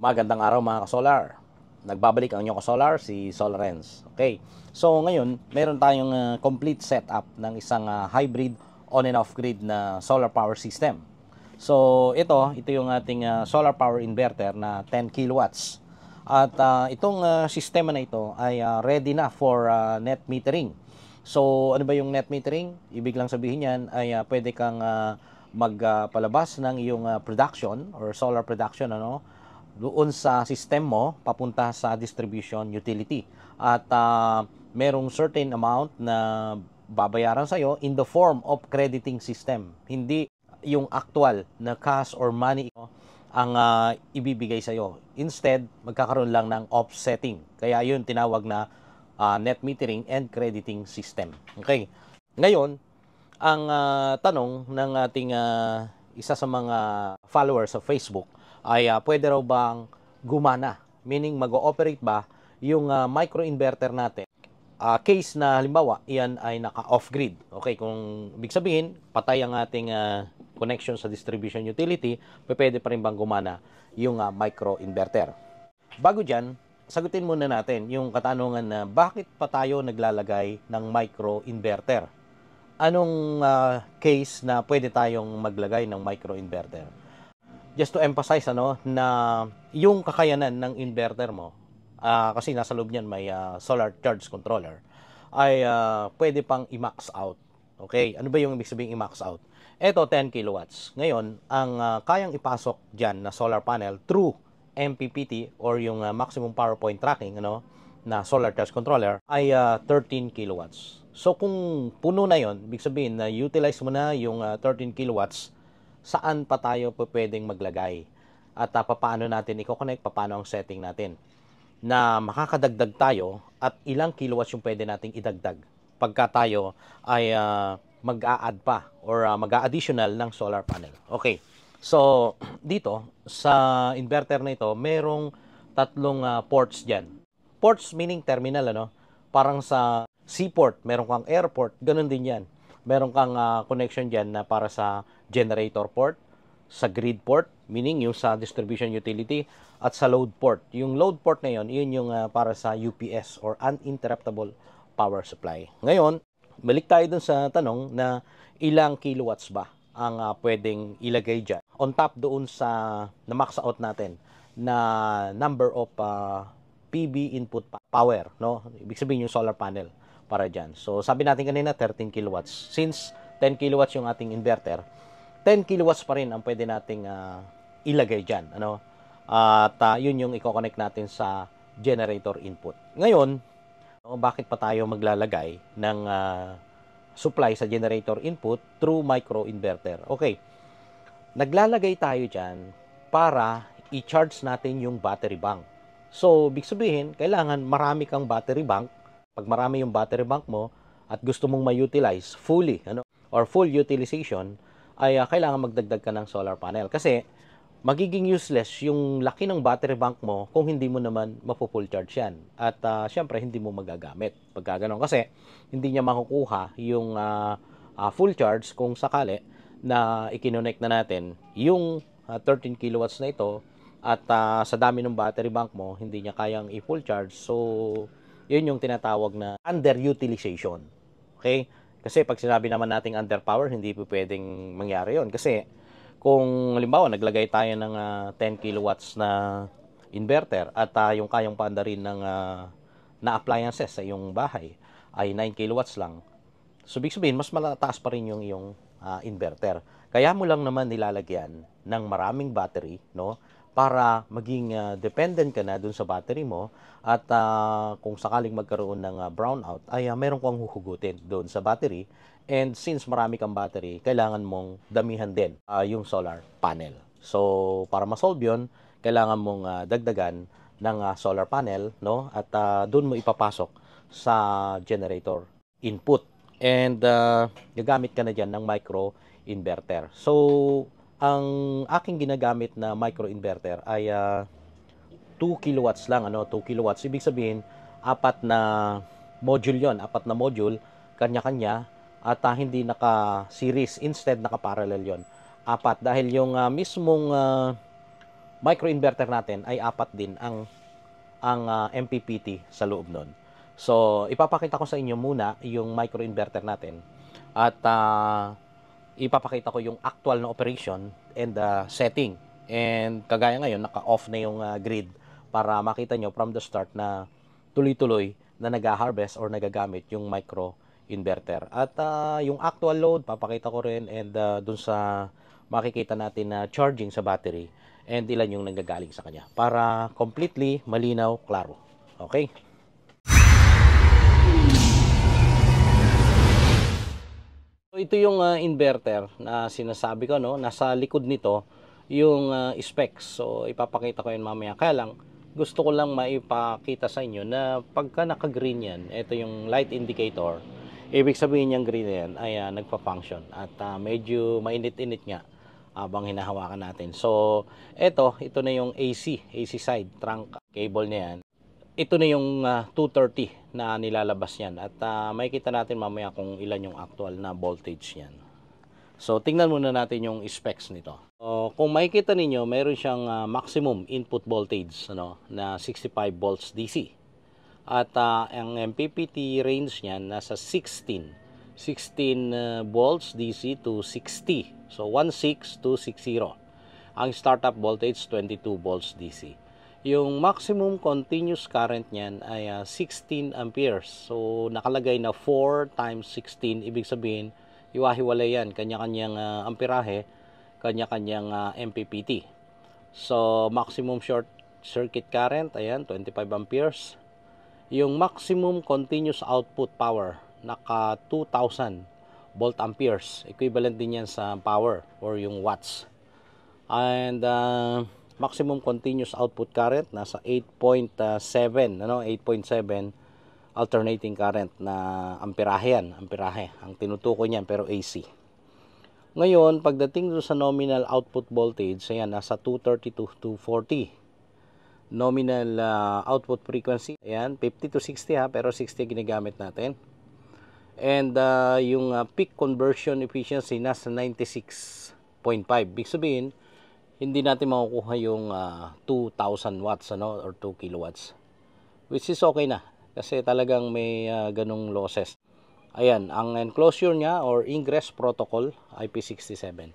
Magandang araw mga ka-solar. Nagbabalik ang inyong ka-solar, si Solarens. Okay, so ngayon, meron tayong complete setup ng isang hybrid on and off grid na solar power system. So ito yung ating solar power inverter na 10 kilowatts. At itong sistema na ito ay ready na for net metering. So ano ba yung net metering? Ibig lang sabihin yan ay pwede kang magpalabas ng iyong production or solar production, doon sa system mo papunta sa distribution utility. At merong certain amount na babayaran sa'yo in the form of crediting system. Hindi yung actual na cash or money ang ibibigay sa'yo. Instead, magkakaroon lang ng offsetting. Kaya yun tinawag na net metering and crediting system. Okay. Ngayon, ang tanong ng ating isa sa mga followers sa Facebook ay pwede raw bang gumana? Meaning mag-ooperate ba yung microinverter natin? Case na halimbawa, iyan ay naka-off-grid. Okay, kung ibig sabihin, patay ang ating connection sa distribution utility, pwede pa rin bang gumana yung microinverter? Bago dyan, sagutin muna natin yung katanungan na bakit pa tayo naglalagay ng microinverter? Anong case na pwede tayong maglagay ng microinverter? Just to emphasize na yung kakayanan ng inverter mo, kasi nasa loob niyan may solar charge controller, ay pwede pang i-max out. Okay, ano ba yung ibig sabihin i-max out? Ito 10 kilowatts. Ngayon, ang kayang ipasok diyan na solar panel through MPPT or yung maximum power point tracking na solar charge controller ay 13 kilowatts. So kung puno na yon, ibig sabihin na utilize mo na yung 13 kilowatts, saan pa tayo pwedeng maglagay? At paano natin i-connect, paano ang setting natin? Na makakadagdag tayo at ilang kilowatts yung pwede nating idagdag pagka tayo ay mag-a-add pa or mag-a-additional ng solar panel. Okay, so dito sa inverter na ito, merong tatlong ports dyan. Ports meaning terminal, parang sa seaport, meron kang airport, ganun din yan. Meron kang connection dyan na para sa generator port, sa grid port, meaning yung sa distribution utility, at sa load port. Yung load port na yun yung para sa UPS or uninterruptible power supply. Ngayon, balik tayo dun sa tanong na ilang kilowatts ba ang pwedeng ilagay dyan on top doon sa na-max out natin na number of PV input power, Ibig sabihin yung solar panel para dyan. So, sabi natin kanina 13 kilowatts. Since 10 kilowatts yung ating inverter, 10 kilowatts pa rin ang pwede nating ilagay dyan. At yun yung i-connect natin sa generator input. Ngayon, bakit pa tayo maglalagay ng supply sa generator input through microinverter? Okay, naglalagay tayo dyan para i-charge natin yung battery bank. So, ibig sabihin, kailangan marami kang battery bank. Pag marami yung battery bank mo at gusto mong ma-utilize fully, or full utilization, ay kailangan magdagdag ka ng solar panel. Kasi magiging useless yung laki ng battery bank mo kung hindi mo naman mapo-full charge yan. At syempre, hindi mo magagamit pagka ganun. Kasi hindi niya makukuha yung full charge kung sakali na i-connect na natin yung 13 kilowatts na ito at sa dami ng battery bank mo, hindi niya kayang i-full charge. So, yun yung tinatawag na underutilization. Okay? Kasi pag sinabi naman nating underpower, hindi po pwedeng mangyari yun. Kasi kung halimbawa naglagay tayo ng 10 kilowatts na inverter at yung kayang paandarin ng na appliances sa iyong bahay ay 9 kilowatts lang. So, ibig sabihin, mas mataas pa rin yung iyong inverter. Kaya mo lang naman nilalagyan ng maraming battery, para maging dependent ka na dun sa battery mo at kung sakaling magkaroon ng brownout ay meron kang huhugutin doon sa battery, and since marami kang battery, kailangan mong damihan din yung solar panel. So para ma-solve yun, kailangan mong dagdagan ng solar panel, at doon mo ipapasok sa generator input, and gagamit ka na dyan ng micro inverter. So ang aking ginagamit na microinverter ay 2 kilowatts lang, 2 kilowatts. Ibig sabihin, apat na module yon, apat na module, kanya-kanya, at hindi naka-series, instead naka-parallel yon. Apat, dahil yung mismong microinverter natin ay apat din ang MPPT sa loob nun. So, ipapakita ko sa inyo muna yung microinverter natin at ipapakita ko yung actual na operation and setting. And kagaya ngayon, naka-off na yung grid para makita nyo from the start na tuloy-tuloy na nag-harvest or nagagamit yung microinverter. At yung actual load, papakita ko rin, and dun sa makikita natin na charging sa battery and ilan yung nanggagaling sa kanya para completely malinaw, klaro. Okay? So, ito yung inverter na sinasabi ko, no? Nasa likod nito yung specs. So, ipapakita ko yun mamaya. Kaya lang, gusto ko lang maipakita sa inyo na pagka naka-green yan, ito yung light indicator, ibig sabihin yung green yan ay nagpa-function at medyo mainit-init nga habang hinahawakan natin. So, ito na yung AC side, trunk cable na yan. Ito na yung 230 na nilalabas yan at makikita natin mamaya kung ilan yung actual na voltage yan. So, tingnan muna natin yung specs nito. Kung makikita ninyo, meron siyang maximum input voltage na 65 volts DC. At ang MPPT range niyan nasa 16 volts DC to 60. So 16 to 60. Ang startup voltage 22 volts DC. Yung maximum continuous current niyan ay 16 amperes. So nakalagay na 4 times 16, ibig sabihin hiwa-hiwalay yan, kanya-kanyang amperahe, kanya-kanyang MPPT. So maximum short circuit current, ayan, 25 amperes. Yung maximum continuous output power, naka 2,000 volt amperes. Equivalent din yan sa power or yung watts. And maximum continuous output current, nasa 8.7, 8.7 alternating current na amperahe yan. Amperahe, ang tinutukoy niyan, pero AC. Ngayon, pagdating sa nominal output voltage, ayan, nasa 230 to 240. Nominal output frequency, ayan, 50 to 60 pero 60 ginagamit natin. And yung peak conversion efficiency nasa 96.5. Big sabihin, hindi natin makukuha yung 2,000 watts or 2 kilowatts. Which is okay na kasi talagang may ganong losses. Ayan, ang enclosure niya or ingress protocol IP67.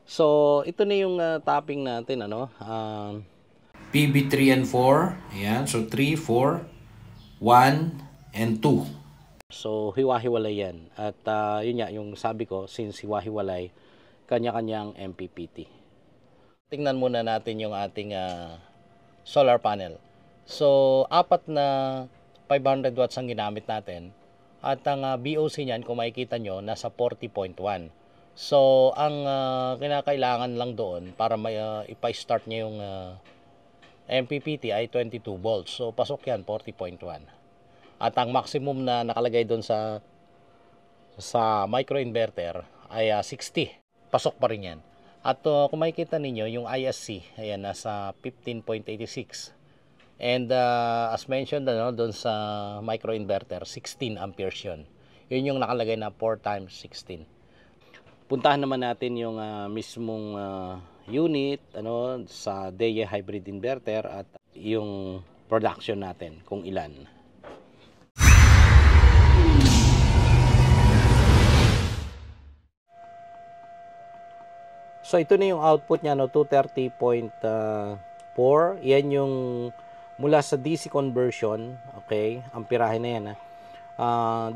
So, ito na yung topping natin PB3 and 4. Ayan, so 3, 4, 1 and 2. So, hiwa-hiwalay yan. At yun nga, yung sabi ko, since hiwa-hiwalay, kanya-kanyang MPPT. Tingnan muna natin yung ating solar panel. So, apat na 500 watts ang ginamit natin. At ang BOC niyan, kung makikita nyo, nasa 40.1. So, ang kinakailangan lang doon para ipa-start nyo yung MPPT ay 22 volts. So, pasok yan, 40.1. At ang maximum na nakalagay doon sa microinverter ay 60. Pasok pa rin yan. At kung makikita ninyo, yung ISC, ayan, nasa 15.86. And as mentioned, doon sa microinverter, 16 amperes yun. Yun yung nakalagay na 4 times 16. Puntahan naman natin yung mismong unit sa DEA hybrid inverter at yung production natin, kung ilan. So, ito na yung output niya, 230.4. Yan yung mula sa DC conversion, okay? Amperahe na yan,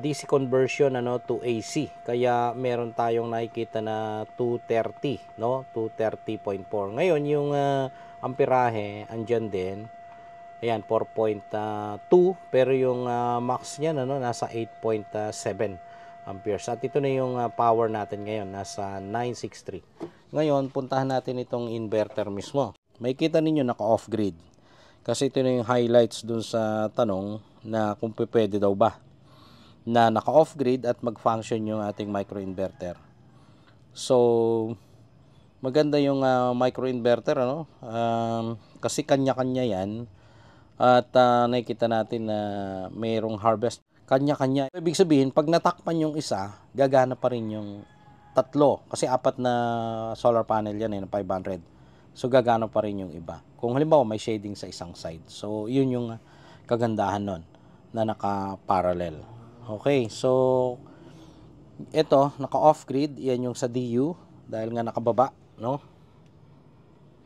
DC conversion to AC. Kaya meron tayong nakikita na 230, 230.4. Ngayon, yung amperahe, andyan din. Ayan, 4.2. Pero yung max niya, nasa 8.7 amperes. At ito na yung power natin ngayon, nasa 963. Ngayon, puntahan natin itong inverter mismo. May kita ninyo naka-off grid. Kasi ito na yung highlights dun sa tanong na kung pwede daw ba na naka-off grid at mag-function yung ating microinverter. So, maganda yung microinverter, kasi kanya-kanya yan. At nakikita natin na mayroong harvest. Kanya-kanya. Ibig sabihin, pag natakpan yung isa, gagana pa rin yung tatlo. Kasi apat na solar panel yan, 500. So gagana pa rin yung iba. Kung halimbawa may shading sa isang side. So yun yung kagandahan nun na naka-parallel. Okay, so ito, naka-off grid, yan yung sa DU dahil nga nakababa, no?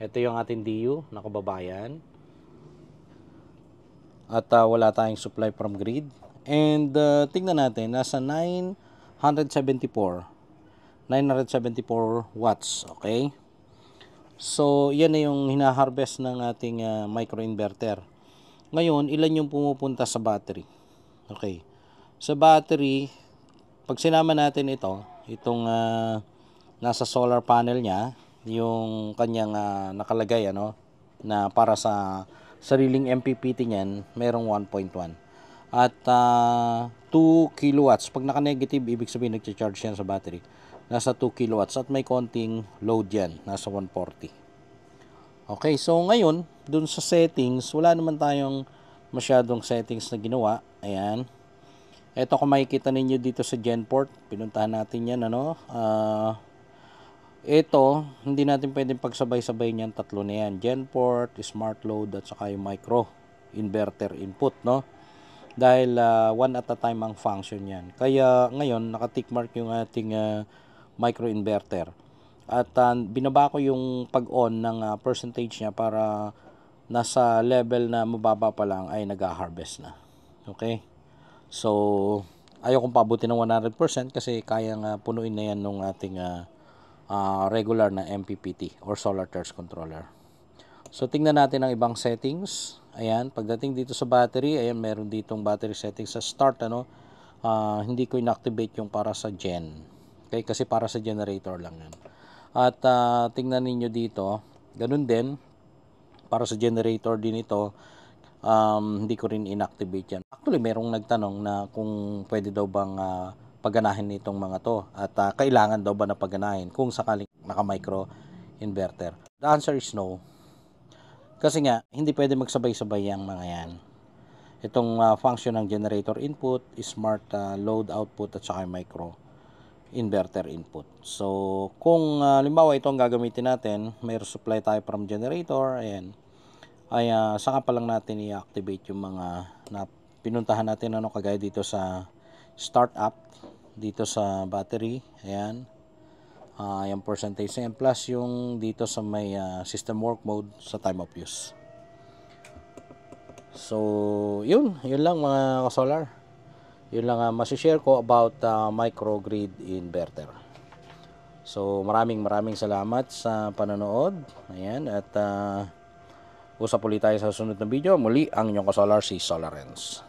Ito yung ating DU, nakababa yan. At wala tayong supply from grid. And tingnan natin, nasa 974 watts, okay? So, yan na yung hinaharvest ng ating microinverter. Ngayon, ilan yung pumupunta sa battery? Okay. Sa battery, pag sinama natin itong nasa solar panel niya, yung kanyang nakalagay na para sa sariling MPPT niyan, merong 1.1. At 2 kilowatts. Pag naka-negative, ibig sabihin nagcha-charge yan sa battery. Nasa 2 kilowatts at may konting load yan, nasa 140. Okay, so ngayon, dun sa settings, wala naman tayong masyadong settings na ginawa. Ayan. Ito kung makikita ninyo dito sa Genport, pinuntahan natin yan, ito, hindi natin pwedeng pagsabay-sabay niyan, tatlo na yan. Genport, smart load, at saka yung micro inverter input, no? Dahil one at a time ang function yan. Kaya ngayon, naka-tick mark yung ating micro inverter. At binaba ko yung pag-on ng percentage niya para nasa level na mababa pa lang ay nag-harvest na. Okay? So, ayaw kong pabuti ng 100% kasi kayang punuin na yan ng ating regular na MPPT or solar charge controller. So, tingnan natin ang ibang settings. Ayan, pagdating dito sa battery, ayan, meron ditong battery settings sa start, hindi ko inactivate yung para sa gen. Okay, kasi para sa generator lang yan. At tingnan ninyo dito, ganun din, para sa generator din ito, hindi ko rin inactivate yan. Actually, merong nagtanong na kung pwede daw bang paganahin nitong mga to at kailangan daw ba na paganahin kung sakaling naka-micro inverter. The answer is no. Kasi nga, hindi pwede magsabay-sabay yung mga yan. Itong function ng generator input, smart load output at saka micro inverter input. So, kung limbawa ito ang gagamitin natin, may supply tayo from generator, ayan, ay saka pa lang natin i-activate yung mga na pinuntahan natin kagaya dito sa startup, dito sa battery, ayan, yung percentage na yan, plus yung dito sa may system work mode sa time of use. So, yun lang mga ka-solar. Yun lang masishare ko about microgrid inverter. So, maraming salamat sa panonood. Ayan, at usap ulit tayo sa sunod na video. Muli, ang inyong ka-solar, si Solarens.